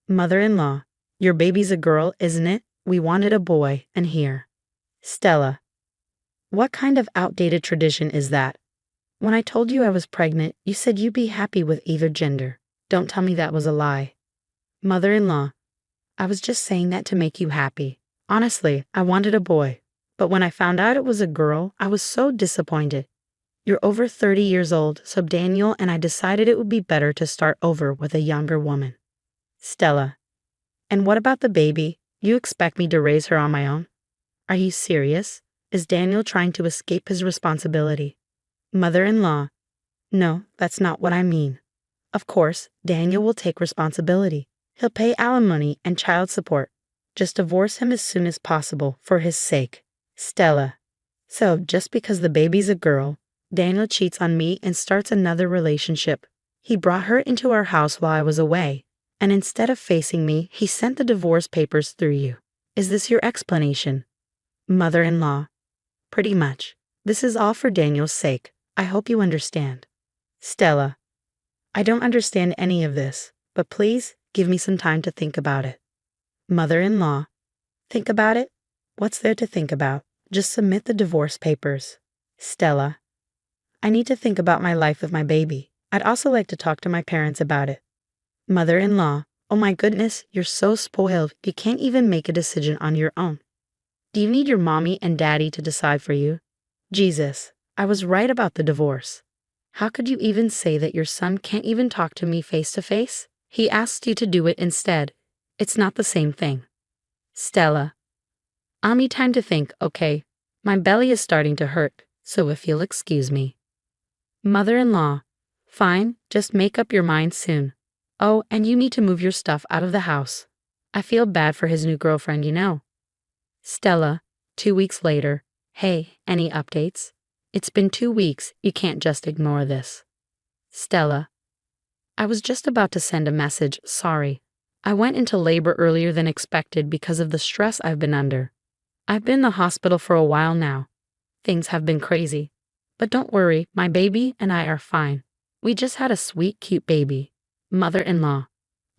Mother-in-law, your baby's a girl, isn't it? We wanted a boy, and here. Stella, what kind of outdated tradition is that? When I told you I was pregnant, you said you'd be happy with either gender. Don't tell me that was a lie. Mother-in-law, I was just saying that to make you happy. Honestly, I wanted a boy. But when I found out it was a girl, I was so disappointed. You're over 30 years old, so Daniel and I decided it would be better to start over with a younger woman. Stella, and what about the baby? You expect me to raise her on my own? Are you serious? Is Daniel trying to escape his responsibility? Mother-in-law, no, that's not what I mean. Of course, Daniel will take responsibility. He'll pay alimony and child support. Just divorce him as soon as possible for his sake. Stella, so just because the baby's a girl, Daniel cheats on me and starts another relationship. He brought her into our house while I was away, and instead of facing me, he sent the divorce papers through you. Is this your explanation? Mother-in-law, pretty much. This is all for Daniel's sake. I hope you understand. Stella, I don't understand any of this, but please give me some time to think about it. Mother-in-law, think about it? What's there to think about? Just submit the divorce papers. Stella, I need to think about my life with my baby. I'd also like to talk to my parents about it. Mother-in-law, oh my goodness, you're so spoiled. You can't even make a decision on your own. Do you need your mommy and daddy to decide for you? Jesus, I was right about the divorce. How could you even say that your son can't even talk to me face to face? He asked you to do it instead. It's not the same thing. Stella, I'll need time to think, okay? My belly is starting to hurt, so if you'll excuse me. Mother-in-law, fine, just make up your mind soon. Oh, and you need to move your stuff out of the house. I feel bad for his new girlfriend, you know. Stella, 2 weeks later. Hey, any updates? It's been 2 weeks, you can't just ignore this. Stella, I was just about to send a message, sorry. I went into labor earlier than expected because of the stress I've been under. I've been in the hospital for a while now. Things have been crazy. But don't worry, my baby and I are fine. We just had a sweet, cute baby. Mother-in-law.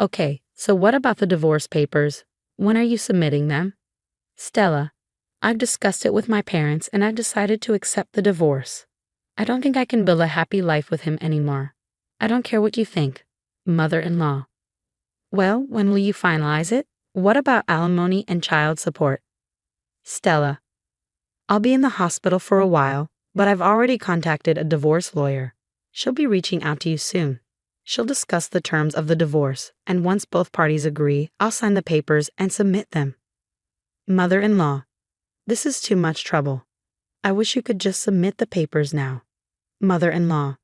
Okay, so what about the divorce papers? When are you submitting them? Stella, I've discussed it with my parents and I've decided to accept the divorce. I don't think I can build a happy life with him anymore. I don't care what you think. Mother-in-law. Well, when will you finalize it? What about alimony and child support? Stella, I'll be in the hospital for a while, but I've already contacted a divorce lawyer. She'll be reaching out to you soon. She'll discuss the terms of the divorce, and once both parties agree, I'll sign the papers and submit them. Mother-in-law, this is too much trouble. I wish you could just submit the papers now. Mother-in-law,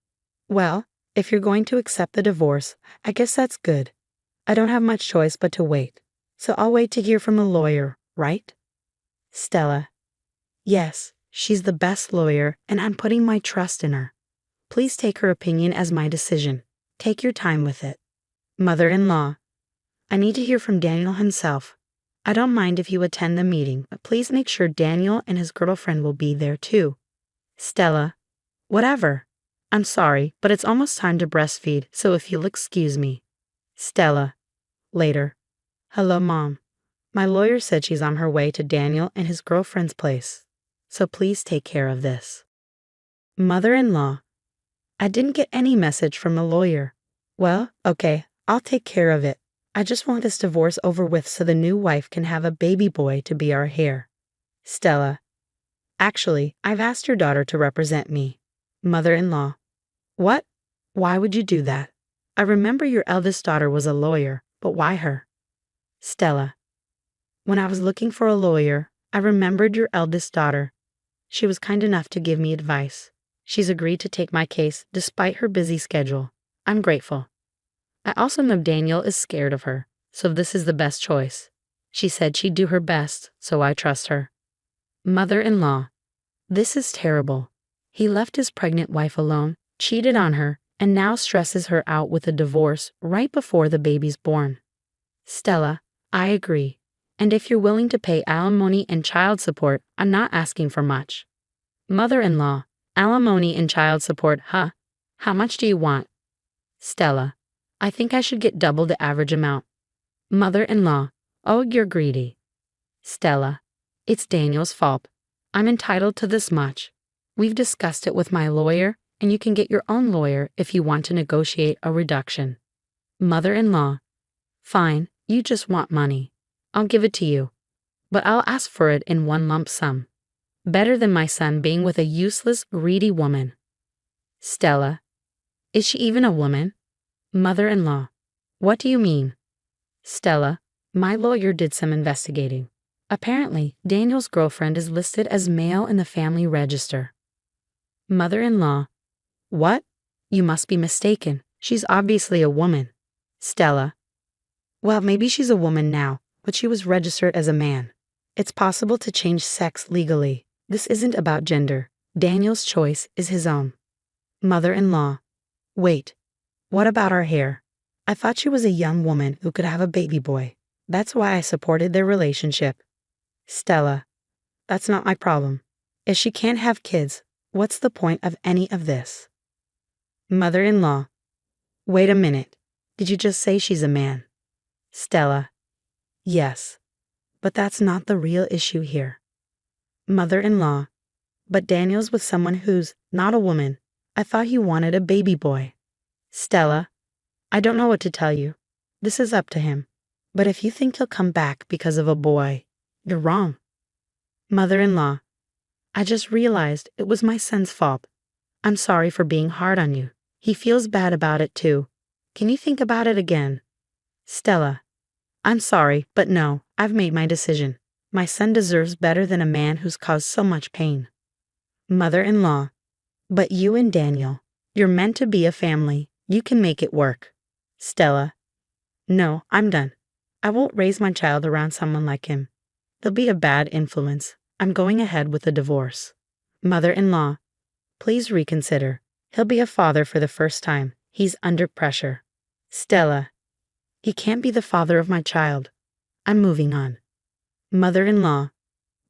well, if you're going to accept the divorce, I guess that's good. I don't have much choice but to wait, so I'll wait to hear from the lawyer, right? Stella, yes, she's the best lawyer, and I'm putting my trust in her. Please take her opinion as my decision. Take your time with it. Mother-in-law, I need to hear from Daniel himself. I don't mind if you attend the meeting, but please make sure Daniel and his girlfriend will be there too. Stella, Whatever. I'm sorry, but it's almost time to breastfeed, so if you'll excuse me. Stella. Later. Hello, Mom. My lawyer said she's on her way to Daniel and his girlfriend's place. So please take care of this. Mother-in-law. I didn't get any message from the lawyer. Well, okay, I'll take care of it. I just want this divorce over with so the new wife can have a baby boy to be our heir. Stella. Actually, I've asked your daughter to represent me. Mother-in-law. What? Why would you do that? I remember your eldest daughter was a lawyer, but why her? Stella. When I was looking for a lawyer, I remembered your eldest daughter. She was kind enough to give me advice. She's agreed to take my case despite her busy schedule. I'm grateful. I also know Daniel is scared of her, so this is the best choice. She said she'd do her best, so I trust her. Mother-in-law. This is terrible. He left his pregnant wife alone, cheated on her, and now stresses her out with a divorce right before the baby's born. Stella. I agree. And if you're willing to pay alimony and child support, I'm not asking for much. Mother-in-law. Alimony and child support, huh? How much do you want? Stella. I think I should get double the average amount. Mother-in-law. Oh, you're greedy. Stella. It's Daniel's fault. I'm entitled to this much. We've discussed it with my lawyer, and you can get your own lawyer if you want to negotiate a reduction. Mother-in-law. Fine, you just want money. I'll give it to you. But I'll ask for it in one lump sum. Better than my son being with a useless, greedy woman. Stella. Is she even a woman? Mother-in-law. What do you mean? Stella. My lawyer did some investigating. Apparently, Daniel's girlfriend is listed as male in the family register. Mother-in-law. What? You must be mistaken. She's obviously a woman. Stella. Well, maybe she's a woman now, but she was registered as a man. It's possible to change sex legally. This isn't about gender. Daniel's choice is his own. Mother-in-law. Wait. What about our hair? I thought she was a young woman who could have a baby boy. That's why I supported their relationship. Stella. That's not my problem. If she can't have kids, what's the point of any of this? Mother-in-law. Wait a minute. Did you just say she's a man? Stella. Yes. But that's not the real issue here. Mother-in-law. But Daniel's with someone who's not a woman. I thought he wanted a baby boy. Stella. I don't know what to tell you. This is up to him. But if you think he'll come back because of a boy, you're wrong. Mother-in-law. I just realized it was my son's fault. I'm sorry for being hard on you. He feels bad about it too. Can you think about it again? Stella. I'm sorry, but no, I've made my decision. My son deserves better than a man who's caused so much pain. Mother-in-law. But you and Daniel, you're meant to be a family. You can make it work. Stella. No, I'm done. I won't raise my child around someone like him. They'll be a bad influence. I'm going ahead with the divorce. Mother-in-law. Please reconsider. He'll be a father for the first time. He's under pressure. Stella. He can't be the father of my child. I'm moving on. Mother-in-law.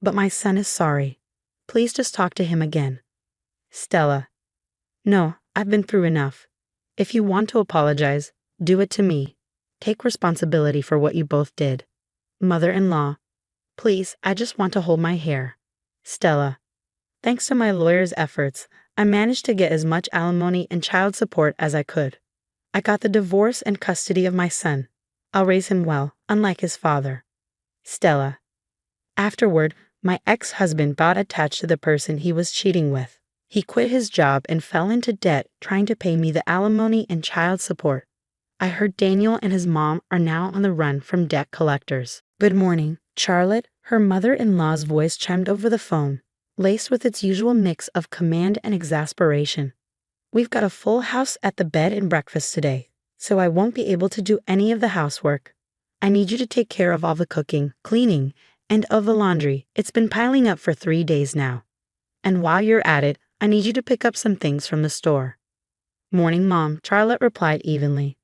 But my son is sorry. Please just talk to him again. Stella. No, I've been through enough. If you want to apologize, do it to me. Take responsibility for what you both did. Mother-in-law. Please, I just want to hold my hair. Stella. Thanks to my lawyer's efforts, I managed to get as much alimony and child support as I could. I got the divorce and custody of my son. I'll raise him well, unlike his father. Stella. Afterward, my ex-husband got attached to the person he was cheating with. He quit his job and fell into debt trying to pay me the alimony and child support. I heard Daniel and his mom are now on the run from debt collectors. Good morning, Charlotte. Her mother-in-law's voice chimed over the phone, laced with its usual mix of command and exasperation. We've got a full house at the bed and breakfast today, so I won't be able to do any of the housework. I need you to take care of all the cooking, cleaning, and of the laundry. It's been piling up for 3 days now. And while you're at it, I need you to pick up some things from the store. Morning, Mom, Charlotte replied evenly.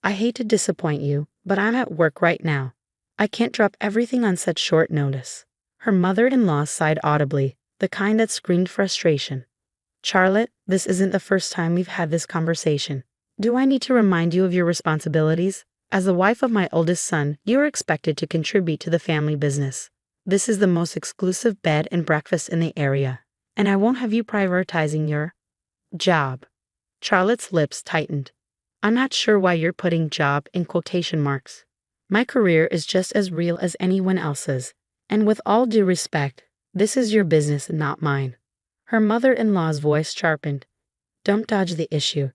I hate to disappoint you, but I'm at work right now. I can't drop everything on such short notice. Her mother-in-law sighed audibly, the kind that screamed frustration. Charlotte, This isn't the first time we've had this conversation. Do I need to remind you of your responsibilities? As the wife of my oldest son, you are expected to contribute to the family business. This is the most exclusive bed and breakfast in the area, and I won't have you prioritizing your job. Charlotte's lips tightened. I'm not sure why you're putting job in quotation marks. My career is just as real as anyone else's, and with all due respect, this is your business, not mine. Her mother-in-law's voice sharpened. Don't dodge the issue.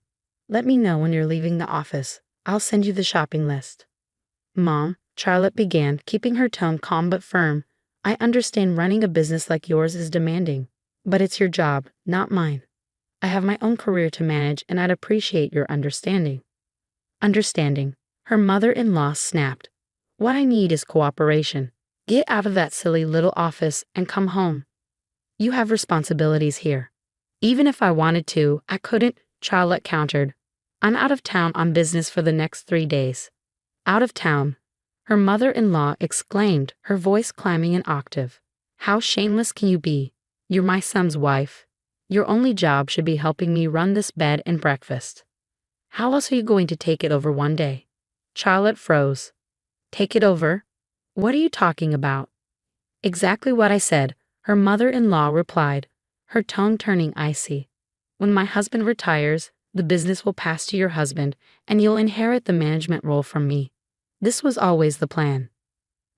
Let me know when you're leaving the office. I'll send you the shopping list. Mom, Charlotte began, keeping her tone calm but firm. I understand running a business like yours is demanding, but it's your job, not mine. I have my own career to manage, and I'd appreciate your understanding. Understanding. Her mother-in-law snapped. What I need is cooperation. Get out of that silly little office and come home. You have responsibilities here. Even if I wanted to, I couldn't, Charlotte countered. I'm out of town on business for the next 3 days. Out of town? Her mother-in-law exclaimed, her voice climbing an octave. How shameless can you be? You're my son's wife. Your only job should be helping me run this bed and breakfast. How else are you going to take it over one day? Charlotte froze. Take it over? What are you talking about? Exactly what I said, her mother-in-law replied, her tone turning icy. When my husband retires, the business will pass to your husband, and you'll inherit the management role from me. This was always the plan.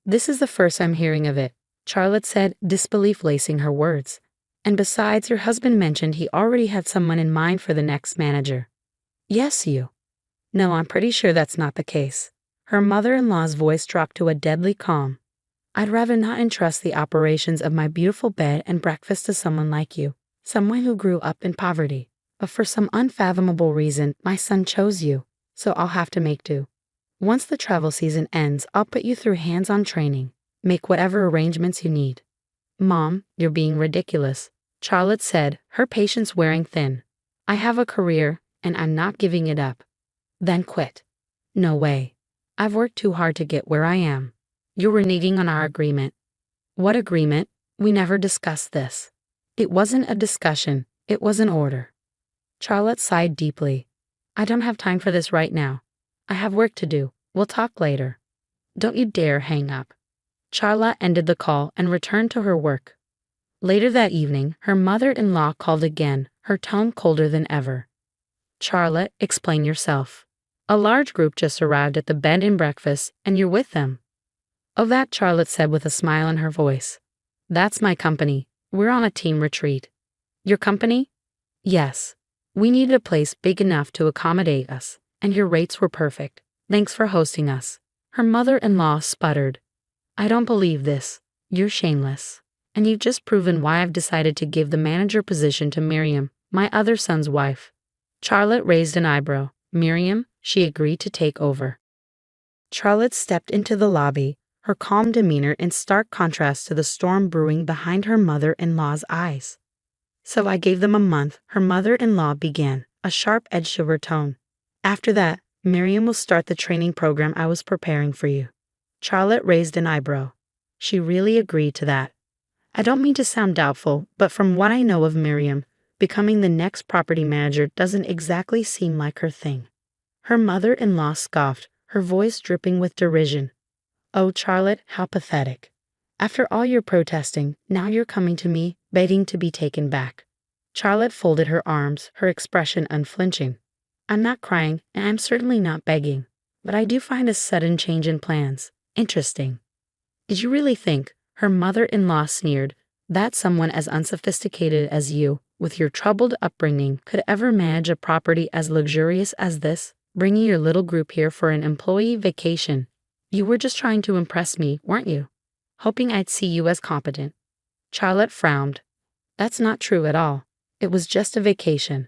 This is the first I'm hearing of it, Charlotte said, disbelief lacing her words. And besides, your husband mentioned he already had someone in mind for the next manager. Yes, you. No, I'm pretty sure that's not the case. Her mother-in-law's voice dropped to a deadly calm. I'd rather not entrust the operations of my beautiful bed and breakfast to someone like you, someone who grew up in poverty. But for some unfathomable reason, my son chose you, so I'll have to make do. Once the travel season ends, I'll put you through hands-on training. Make whatever arrangements you need. Mom, you're being ridiculous, Charlotte said, her patience wearing thin. I have a career, and I'm not giving it up. Then quit. No way. I've worked too hard to get where I am. You're reneging on our agreement. What agreement? We never discussed this. It wasn't a discussion, it was an order. Charlotte sighed deeply. I don't have time for this right now. I have work to do. We'll talk later. Don't you dare hang up. Charlotte ended the call and returned to her work. Later that evening, her mother-in-law called again, her tone colder than ever. Charlotte, explain yourself. A large group just arrived at the bed and breakfast, and you're with them. Oh, that, Charlotte said with a smile in her voice. That's my company. We're on a team retreat. Your company? Yes. We needed a place big enough to accommodate us, and your rates were perfect. Thanks for hosting us. Her mother-in-law sputtered. I don't believe this. You're shameless. And you've just proven why I've decided to give the manager position to Miriam, my other son's wife. Charlotte raised an eyebrow. Miriam, she agreed to take over. Charlotte stepped into the lobby, her calm demeanor in stark contrast to the storm brewing behind her mother-in-law's eyes. So I gave them a month, her mother-in-law began, a sharp edge to her tone. After that, Miriam will start the training program I was preparing for you. Charlotte raised an eyebrow. She really agreed to that. I don't mean to sound doubtful, but from what I know of Miriam, becoming the next property manager doesn't exactly seem like her thing. Her mother-in-law scoffed, her voice dripping with derision. Oh, Charlotte, how pathetic. After all your protesting, now you're coming to me, begging to be taken back. Charlotte folded her arms, her expression unflinching. I'm not crying, and I'm certainly not begging, but I do find a sudden change in plans interesting. Did you really think, her mother-in-law sneered, that someone as unsophisticated as you, with your troubled upbringing, could ever manage a property as luxurious as this, bringing your little group here for an employee vacation? You were just trying to impress me, weren't you? Hoping I'd see you as competent. Charlotte frowned. That's not true at all. It was just a vacation.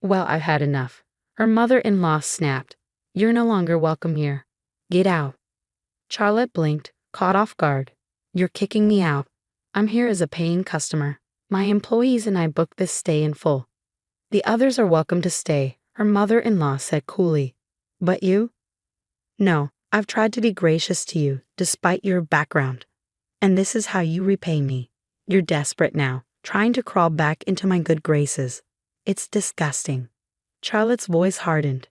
Well, I've had enough. Her mother-in-law snapped. You're no longer welcome here. Get out. Charlotte blinked, caught off guard. You're kicking me out. I'm here as a paying customer. My employees and I booked this stay in full. The others are welcome to stay, her mother-in-law said coolly. But you? No, I've tried to be gracious to you, despite your background. And this is how you repay me. You're desperate now, trying to crawl back into my good graces. It's disgusting. Charlotte's voice hardened.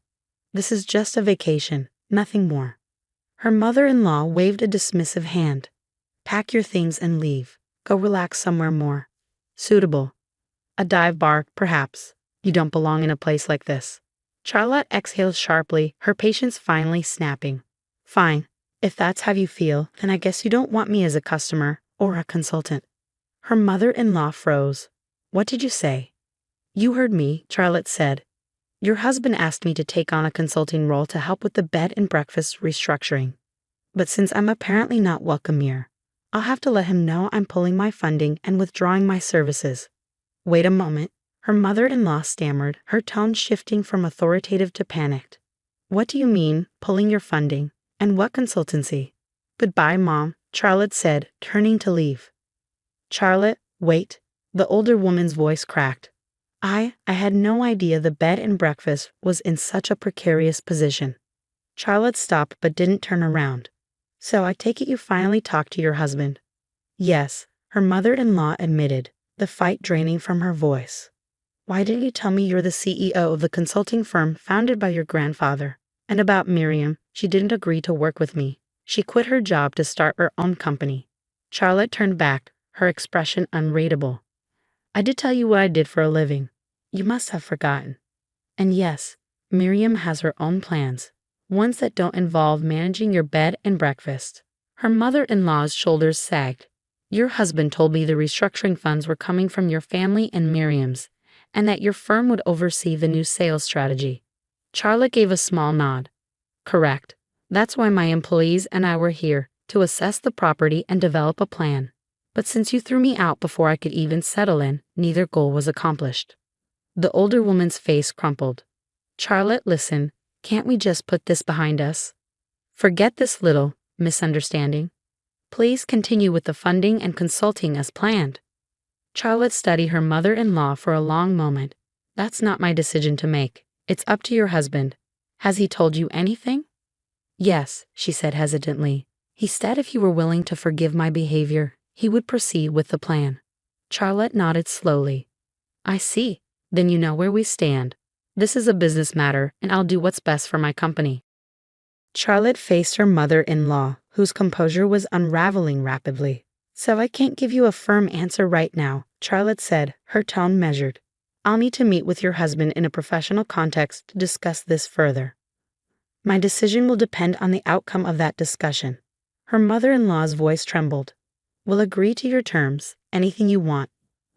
This is just a vacation, nothing more. Her mother-in-law waved a dismissive hand. Pack your things and leave. Go relax somewhere more suitable. A dive bar, perhaps. You don't belong in a place like this. Charlotte exhaled sharply, her patience finally snapping. Fine. If that's how you feel, then I guess you don't want me as a customer or a consultant. Her mother-in-law froze. What did you say? You heard me, Charlotte said. Your husband asked me to take on a consulting role to help with the bed and breakfast restructuring. But since I'm apparently not welcome here, I'll have to let him know I'm pulling my funding and withdrawing my services. Wait a moment, her mother-in-law stammered, her tone shifting from authoritative to panicked. What do you mean, pulling your funding? And what consultancy? Goodbye, Mom, Charlotte said, turning to leave. Charlotte, wait. The older woman's voice cracked. I had no idea the bed and breakfast was in such a precarious position. Charlotte stopped but didn't turn around. So I take it you finally talked to your husband? Yes, her mother-in-law admitted, the fight draining from her voice. Why didn't you tell me you're the CEO of the consulting firm founded by your grandfather? And about Miriam, she didn't agree to work with me. She quit her job to start her own company. Charlotte turned back, her expression unreadable. I did tell you what I did for a living. You must have forgotten. And yes, Miriam has her own plans, ones that don't involve managing your bed and breakfast. Her mother-in-law's shoulders sagged. Your husband told me the restructuring funds were coming from your family and Miriam's, and that your firm would oversee the new sales strategy. Charlotte gave a small nod. Correct. That's why my employees and I were here, to assess the property and develop a plan. But since you threw me out before I could even settle in, neither goal was accomplished. The older woman's face crumpled. Charlotte, listen, can't we just put this behind us? Forget this little misunderstanding. Please continue with the funding and consulting as planned. Charlotte studied her mother-in-law for a long moment. That's not my decision to make. It's up to your husband. Has he told you anything? Yes, she said hesitantly. He said if you were willing to forgive my behavior, he would proceed with the plan. Charlotte nodded slowly. I see. Then you know where we stand. This is a business matter, and I'll do what's best for my company. Charlotte faced her mother-in-law, whose composure was unraveling rapidly. So I can't give you a firm answer right now, Charlotte said, her tone measured. I'll need to meet with your husband in a professional context to discuss this further. My decision will depend on the outcome of that discussion. Her mother-in-law's voice trembled. We'll agree to your terms, anything you want.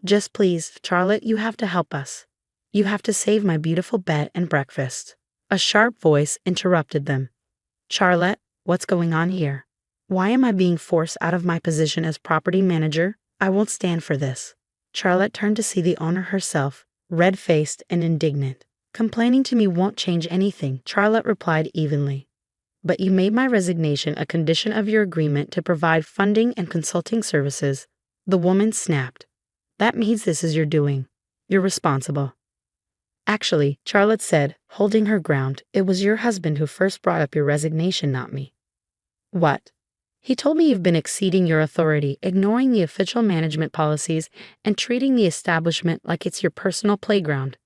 Just please, Charlotte, you have to help us. You have to save my beautiful bed and breakfast. A sharp voice interrupted them. Charlotte, what's going on here? Why am I being forced out of my position as property manager? I won't stand for this. Charlotte turned to see the owner herself, red-faced and indignant. Complaining to me won't change anything, Charlotte replied evenly. But you made my resignation a condition of your agreement to provide funding and consulting services. The woman snapped. That means this is your doing. You're responsible. Actually, Charlotte said, holding her ground, it was your husband who first brought up your resignation, not me. What? He told me you've been exceeding your authority, ignoring the official management policies, and treating the establishment like it's your personal playground.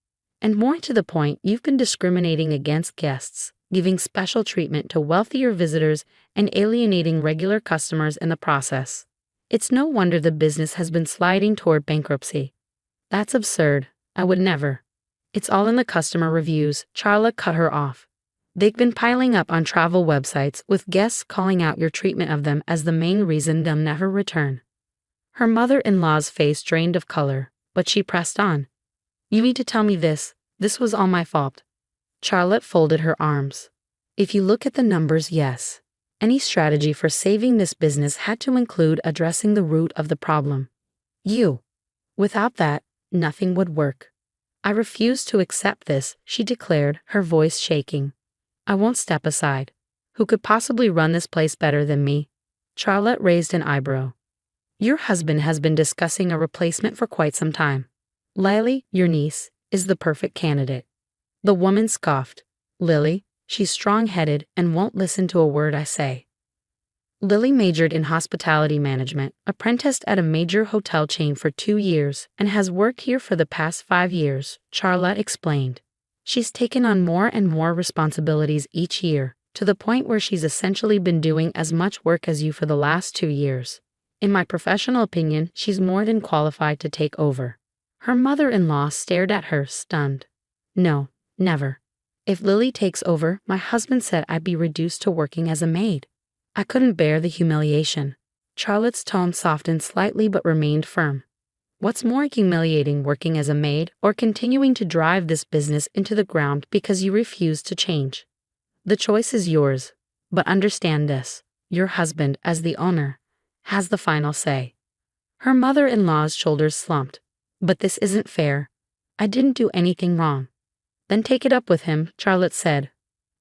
And more to the point, you've been discriminating against guests, giving special treatment to wealthier visitors, and alienating regular customers in the process. It's no wonder the business has been sliding toward bankruptcy. That's absurd. I would never. It's all in the customer reviews, Charlotte cut her off. They've been piling up on travel websites, with guests calling out your treatment of them as the main reason they'll never return. Her mother-in-law's face drained of color, but she pressed on. You need to tell me this. This was all my fault. Charlotte folded her arms. If you look at the numbers, yes. Any strategy for saving this business had to include addressing the root of the problem. You. Without that, nothing would work. I refuse to accept this, she declared, her voice shaking. I won't step aside. Who could possibly run this place better than me? Charlotte raised an eyebrow. Your husband has been discussing a replacement for quite some time. Lily, your niece, is the perfect candidate. The woman scoffed. Lily, she's strong-headed and won't listen to a word I say. Lily majored in hospitality management, apprenticed at a major hotel chain for 2 years, and has worked here for the past 5 years, Charlotte explained. She's taken on more and more responsibilities each year, to the point where she's essentially been doing as much work as you for the last 2 years. In my professional opinion, she's more than qualified to take over. Her mother-in-law stared at her, stunned. No, never. If Lily takes over, my husband said I'd be reduced to working as a maid. I couldn't bear the humiliation. Charlotte's tone softened slightly but remained firm. What's more humiliating, working as a maid or continuing to drive this business into the ground because you refuse to change? The choice is yours, but understand this: your husband, as the owner, has the final say. Her mother-in-law's shoulders slumped. But this isn't fair. I didn't do anything wrong. Then take it up with him, Charlotte said.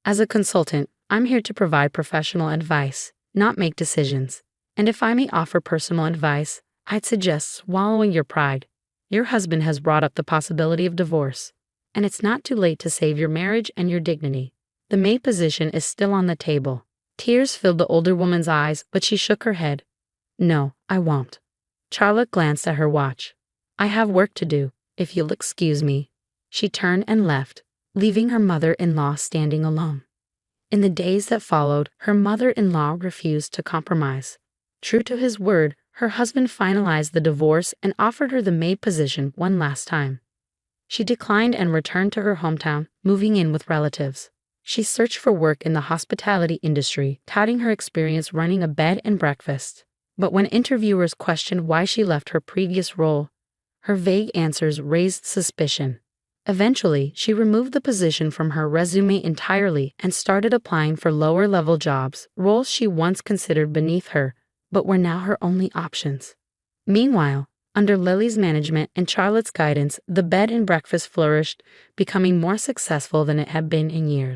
As a consultant, I'm here to provide professional advice, not make decisions. And if I may offer personal advice, I'd suggest swallowing your pride. Your husband has brought up the possibility of divorce, and it's not too late to save your marriage and your dignity. The maid position is still on the table. Tears filled the older woman's eyes, but she shook her head. No, I won't. Charlotte glanced at her watch. I have work to do, if you'll excuse me. She turned and left, leaving her mother-in-law standing alone. In the days that followed, her mother-in-law refused to compromise. True to his word, her husband finalized the divorce and offered her the maid position one last time. She declined and returned to her hometown, moving in with relatives. She searched for work in the hospitality industry, touting her experience running a bed and breakfast. But when interviewers questioned why she left her previous role, her vague answers raised suspicion. Eventually, she removed the position from her resume entirely and started applying for lower-level jobs, roles she once considered beneath her, but were now her only options. Meanwhile, under Lily's management and Charlotte's guidance, the bed and breakfast flourished, becoming more successful than it had been in years.